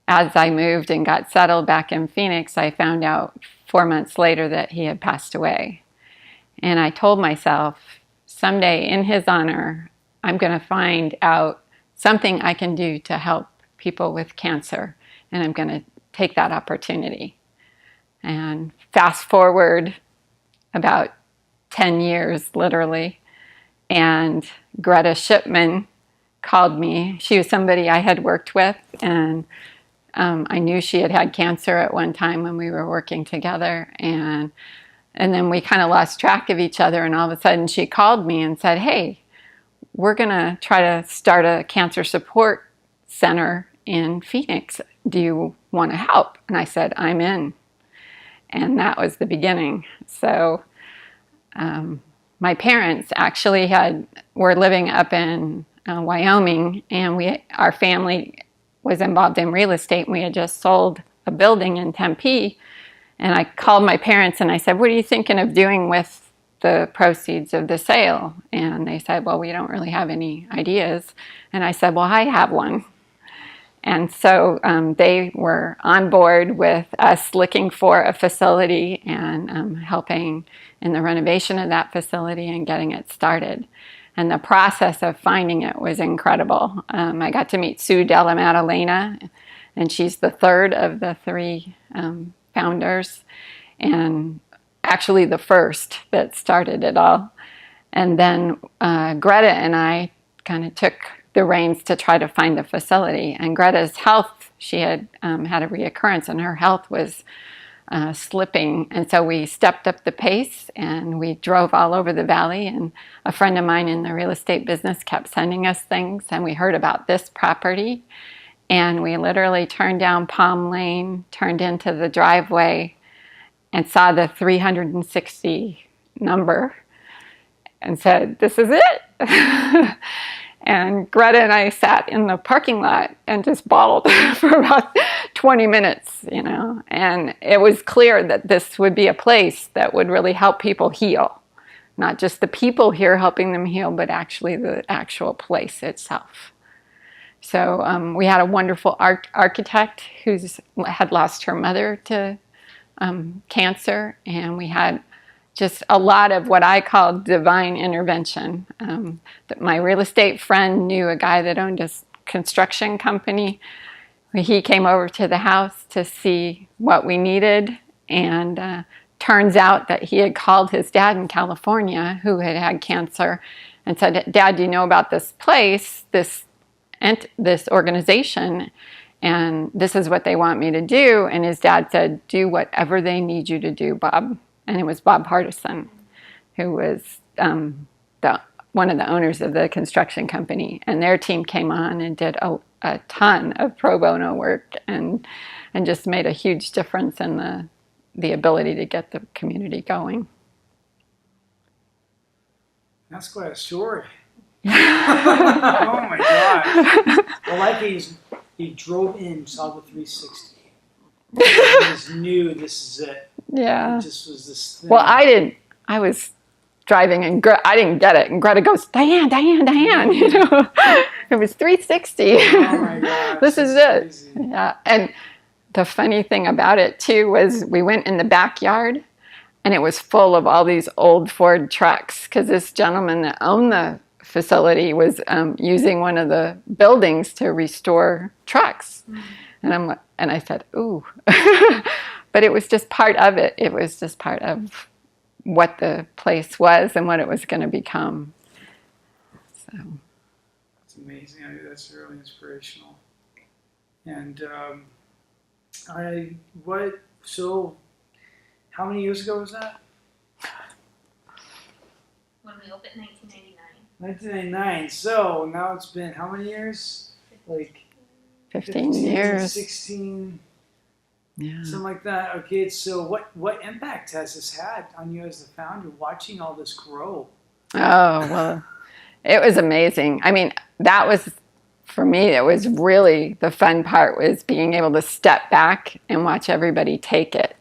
as I moved and got settled back in Phoenix, I found out 4 months later that he had passed away. And I told myself, someday in his honor, I'm going to find out something I can do to help people with cancer. And I'm going to take that opportunity. And fast forward about 10 years, literally, and Greta Shipman called me. She was somebody I had worked with, and I knew she had had cancer at one time when we were working together, and then we kind of lost track of each other, and all of a sudden she called me and said, hey, we're going to try to start a cancer support center in Phoenix. Do you want to help? And I said, I'm in. And that was the beginning. So my parents actually were living up in Wyoming, and our family was involved in real estate, and we had just sold a building in Tempe. And I called my parents and I said, what are you thinking of doing with the proceeds of the sale? And they said, well, we don't really have any ideas. And I said, well, I have one. And so they were on board with us looking for a facility and helping in the renovation of that facility and getting it started. And the process of finding it was incredible. I got to meet Sue Della Maddalena, and she's the third of the three founders, and actually the first that started it all. And then Greta and I kind of took the reins to try to find a facility. And Greta's health, she had had a reoccurrence, and her health was slipping. And so we stepped up the pace and we drove all over the valley. And a friend of mine in the real estate business kept sending us things, and we heard about this property. And we literally turned down Palm Lane, turned into the driveway, and saw the 360 number and said, this is it. And Greta and I sat in the parking lot and just bawled for about 20 minutes, And it was clear that this would be a place that would really help people heal. Not just the people here helping them heal, but actually the actual place itself. So we had a wonderful architect who had lost her mother to cancer, and we had just a lot of what I call divine intervention. That my real estate friend knew a guy that owned a construction company. He came over to the house to see what we needed, and turns out that he had called his dad in California who had had cancer and said, Dad, do you know about this place, this organization, and this is what they want me to do? And his dad said, do whatever they need you to do, Bob. And it was Bob Hardison, who was one of the owners of the construction company. And their team came on and did a ton of pro bono work and just made a huge difference in the ability to get the community going. That's quite a story. Oh my God. Well, like he drove in, saw the 360. He just knew this is it. Yeah. It just was this thing. Well, I was driving and I didn't get it. And Greta goes, Diane. It was 360. Oh my gosh. This is it. Crazy. Yeah. And the funny thing about it too was we went in the backyard and it was full of all these old Ford trucks, because this gentleman that owned the facility was using one of the buildings to restore trucks. Mm-hmm. And I said, ooh. But it was just part of it. It was just part of what the place was and what it was going to become. So it's amazing. I mean, that's really inspirational. And so how many years ago was that? When we opened in 1999. 1999. So now it's been how many years? Like 15 years. 16. Yeah. Something like that. Okay, so what impact has this had on you as the founder, watching all this grow? Oh, well, it was amazing. I mean, that was, for me, it was really the fun part, was being able to step back and watch everybody take it,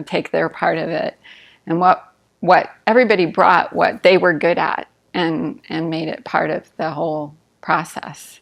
take their part of it. And what everybody brought, what they were good at, and made it part of the whole process.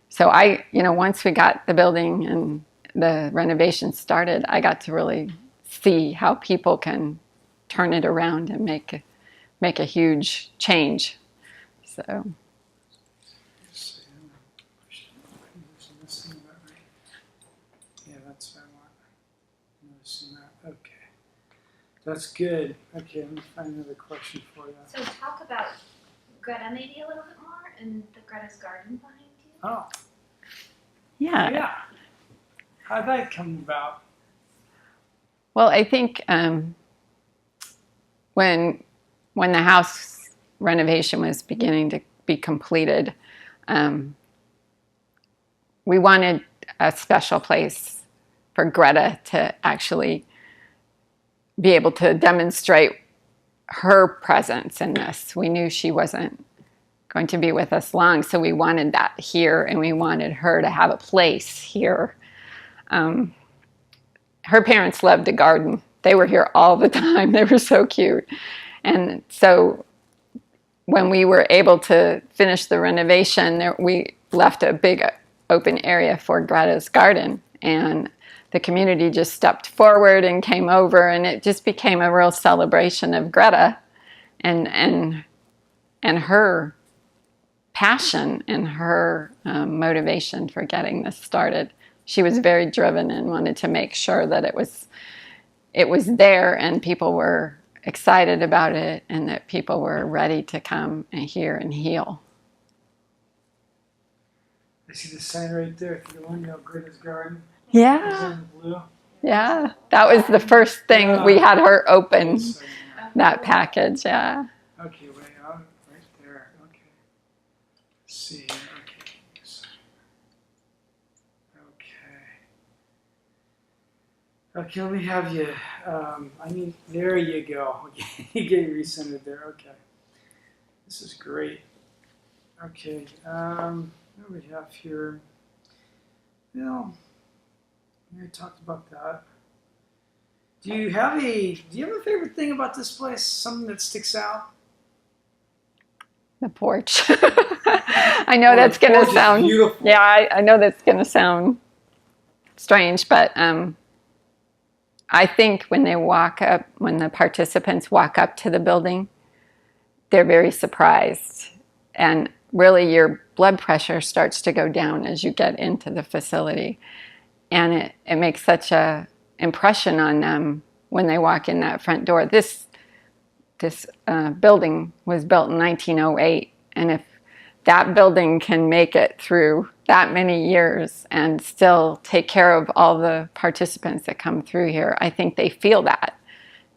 So once we got the building and the renovation started, I got to really see how people can turn it around and make a huge change. So. Yeah, that's what I want. Noticing that. Okay. That's good. Okay, let me find another question for you. So talk about Greta maybe a little bit more and the Greta's garden behind you. Oh, Yeah. yeah. How'd that come about? Well, I think when the house renovation was beginning to be completed, we wanted a special place for Greta to actually be able to demonstrate her presence in this. We knew she wasn't going to be with us long, so we wanted that here, and we wanted her to have a place here. Her parents loved the garden. They were here all the time. They were so cute. And so when we were able to finish the renovation, we left a big open area for Greta's garden. And the community just stepped forward and came over, and it just became a real celebration of Greta and her passion and her motivation for getting this started. She was very driven and wanted to make sure that it was there and people were excited about it and that people were ready to come and hear and heal. I see the sign right there through the window, Greta's Garden. Yeah. It's in blue. Yeah. That was the first thing we had her open, So, that package. Yeah. okay, wait, right there. Okay. Let's see. Okay. Okay, let me have you. There you go. You get recentered there. Okay. This is great. Okay. What do we have here? Well, we talked about that. Do you have a favorite thing about this place? Something that sticks out? The porch. I know that's the going porch to is sound. beautiful. Yeah, I know that's going to sound strange, but I think when the participants walk up to the building, they're very surprised. And really your blood pressure starts to go down as you get into the facility. And it makes such a impression on them when they walk in that front door. This building was built in 1908, and if that building can make it through that many years and still take care of all the participants that come through here, I think they feel that.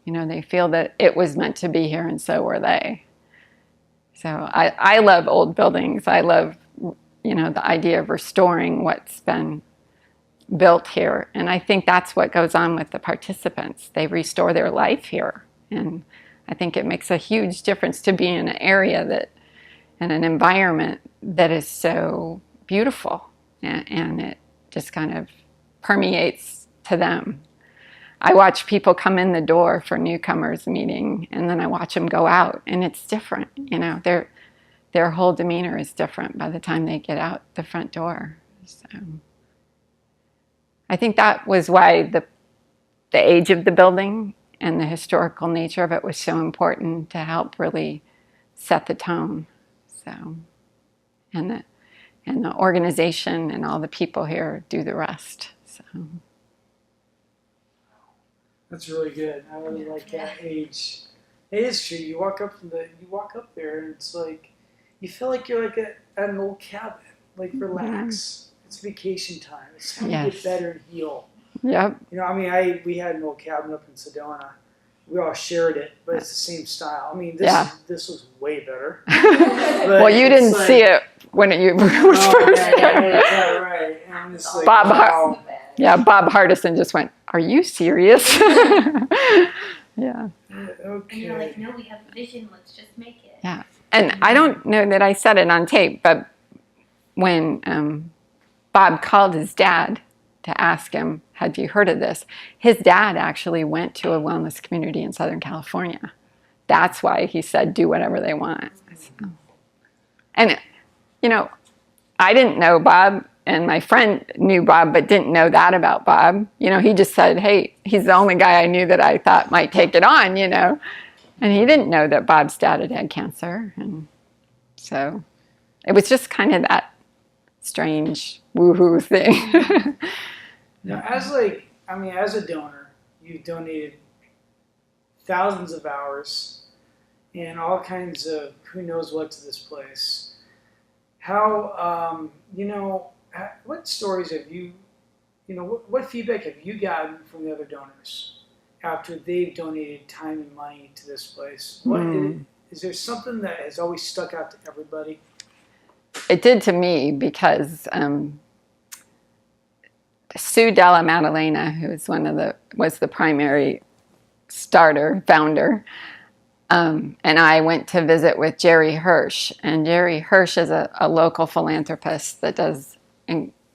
They feel that it was meant to be here, and so were they. So I love old buildings. I love, the idea of restoring what's been built here. And I think that's what goes on with the participants. They restore their life here. And I think it makes a huge difference to be in an area and an environment that is so beautiful. And it just kind of permeates to them. I watch people come in the door for newcomers meeting, and then I watch them go out, and it's different. Their whole demeanor is different by the time they get out the front door. So I think that was why the age of the building and the historical nature of it was so important to help really set the tone. So, and the organization and all the people here do the rest. So. That's really good. I really like that age. It is true. You walk up there, and it's like you feel like you're like at an old cabin. Like relax. It's vacation time. It's time to get better and heal. Yep. We had an old cabin up in Sedona. We all shared it, but it's the same style. This was way better. Well, you didn't see it when you was first there. Right. And I'm just like, Bob Hardison just went, "Are you serious?" Yeah. Okay. And you're like, no, we have a vision. Let's just make it. Yeah. And I don't know that I said it on tape, but when Bob called his dad to ask him, "Had you heard of this?" His dad actually went to a wellness community in Southern California. That's why he said, "Do whatever they want." So. And, I didn't know Bob and my friend knew Bob but didn't know that about Bob. You know, he just said, hey, he's the only guy I knew that I thought might take it on, you know. And he didn't know that Bob's dad had had cancer. And so it was just kind of that strange woohoo thing. Now, as a donor, you've donated thousands of hours and all kinds of who knows what to this place. How, what stories have you, what feedback have you gotten from the other donors after they've donated time and money to this place? Is there something that has always stuck out to everybody? It did to me because Sue Della Maddalena, who was the primary founder, and I went to visit with Jerry Hirsch. And Jerry Hirsch is a local philanthropist that does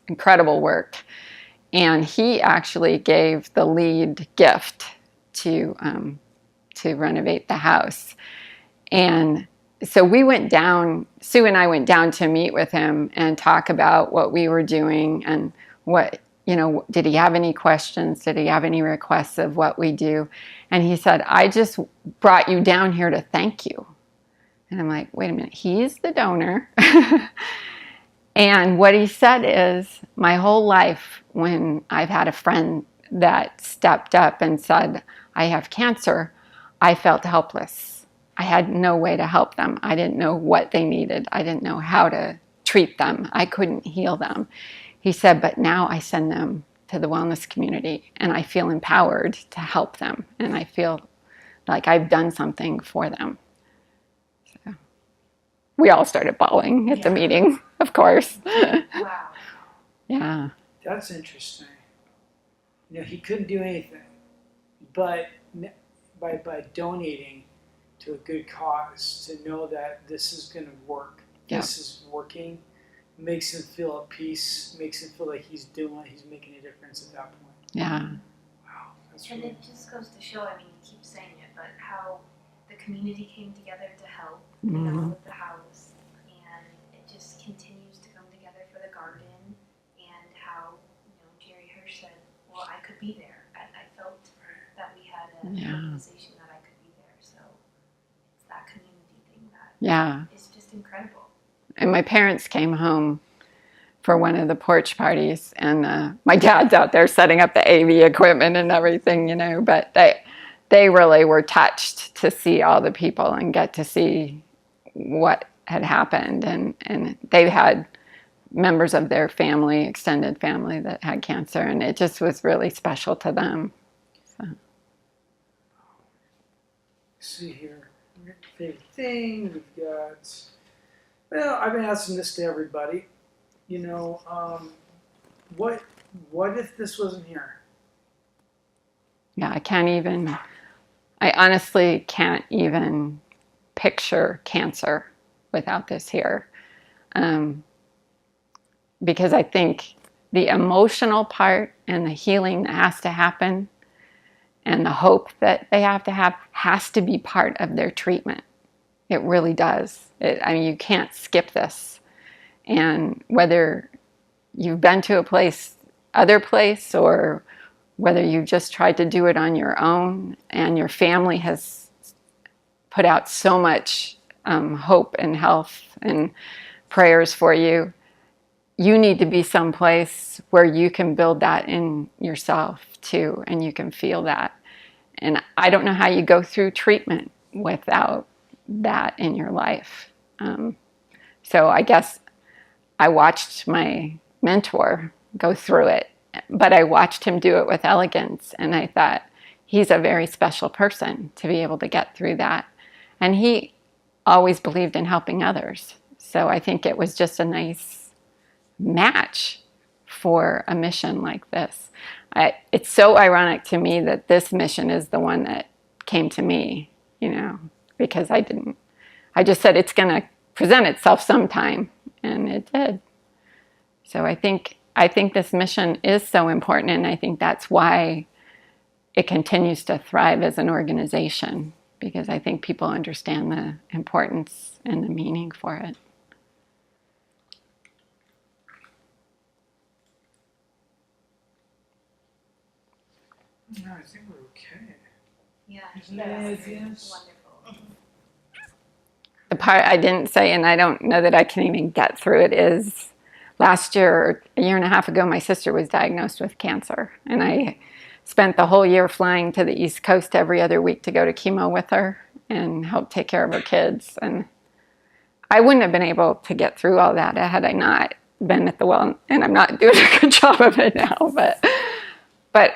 incredible work. And he actually gave the lead gift to renovate the house. And so we went down, Sue and I went down to meet with him and talk about what we were doing and what, did he have any questions? Did he have any requests of what we do? And he said, I just brought you down here to thank you. And I'm like, wait a minute, he's the donor. And what he said is, my whole life when I've had a friend that stepped up and said, I have cancer, I felt helpless. I had no way to help them. I didn't know what they needed. I didn't know how to treat them. I couldn't heal them. He said, but now I send them to the wellness community and I feel empowered to help them. And I feel like I've done something for them. So we all started bawling at the meeting, of course. Wow. Yeah. That's interesting. He couldn't do anything, but by donating to a good cause, to know that this is going to work, this is working, makes him feel at peace, makes him feel like he's making a difference at that point. Yeah. Wow, that's And really it just goes to show, I mean, you keep saying it, but how the community came together to help, with the house, and it just continues to come together for the garden, and how, Jerry Hirsch said, well, I could be there. I felt that we had an organization that I could be there, so it's that community thing that is just incredible. And my parents came home for one of the porch parties, and my dad's out there setting up the AV equipment and everything, but they really were touched to see all the people and get to see what had happened. And they had members of their family, extended family, that had cancer, and it just was really special to them. So. See here, favorite thing we've got. Well, I've been asking this to everybody. What if this wasn't here? Yeah, I honestly can't even picture cancer without this here. Because I think the emotional part and the healing that has to happen and the hope that they have to have has to be part of their treatment. It really does. You can't skip this. And whether you've been to other place, or whether you just tried to do it on your own, and your family has put out so much hope and health and prayers for you, you need to be someplace where you can build that in yourself too, and you can feel that. And I don't know how you go through treatment without that in your life. So I guess I watched my mentor go through it, but I watched him do it with elegance, and I thought, he's a very special person to be able to get through that. And he always believed in helping others. So I think it was just a nice match for a mission like this. It's so ironic to me that this mission is the one that came to me, because I just said it's going to present itself sometime, and it did. So I think this mission is so important, and I think that's why it continues to thrive as an organization, because I think people understand the importance and the meaning for it. No, I think we're okay. Yeah, Isn't there that's anything else? wonderful. The part I didn't say, and I don't know that I can even get through it, is last year, a year and a half ago, my sister was diagnosed with cancer. And I spent the whole year flying to the East Coast every other week to go to chemo with her and help take care of her kids. And I wouldn't have been able to get through all that had I not been at the well. And I'm not doing a good job of it now, but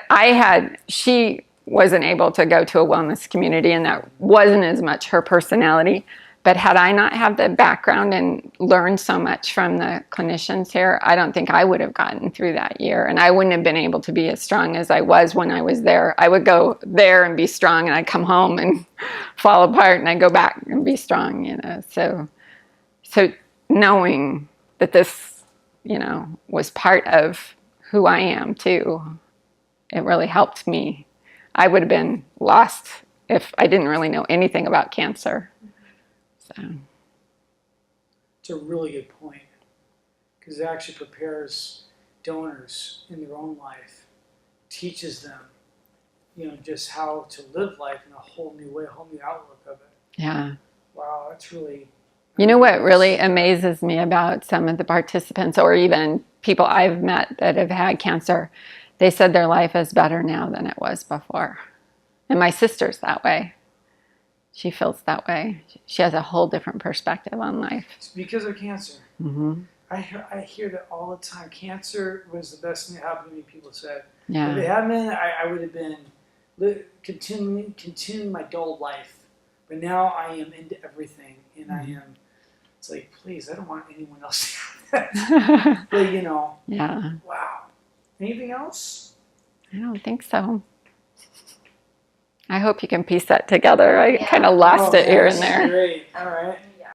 she wasn't able to go to a wellness community, and that wasn't as much her personality. But had I not had the background and learned so much from the clinicians here, I don't think I would have gotten through that year. And I wouldn't have been able to be as strong as I was when I was there. I would go there and be strong, and I'd come home and fall apart, and I'd go back and be strong, you know. So knowing that this, you know, was part of who I am too, it really helped me. I would have been lost if I didn't really know anything about cancer. So. It's a really good point, because it actually prepares donors in their own life, teaches them, you know, just how to live life in a whole new way, a whole new outlook of it. Yeah. Wow, that's really. You know what really amazes me about some of the participants, or even people I've met that have had cancer, they said their life is better now than it was before. And my sister's that way. She feels that way. She has a whole different perspective on life. It's because of cancer. Mm-hmm. I hear that all the time. Cancer was the best thing that happened to me, people said. Yeah. If it hadn't been, I would have been continuing my dull life. But now I am into everything, and I am. It's like, please, I don't want anyone else to have that. But you know. Yeah. Wow. Anything else? I don't think so. I hope you can piece that together. I Yeah. kind of lost it here and that's there. Great. All right.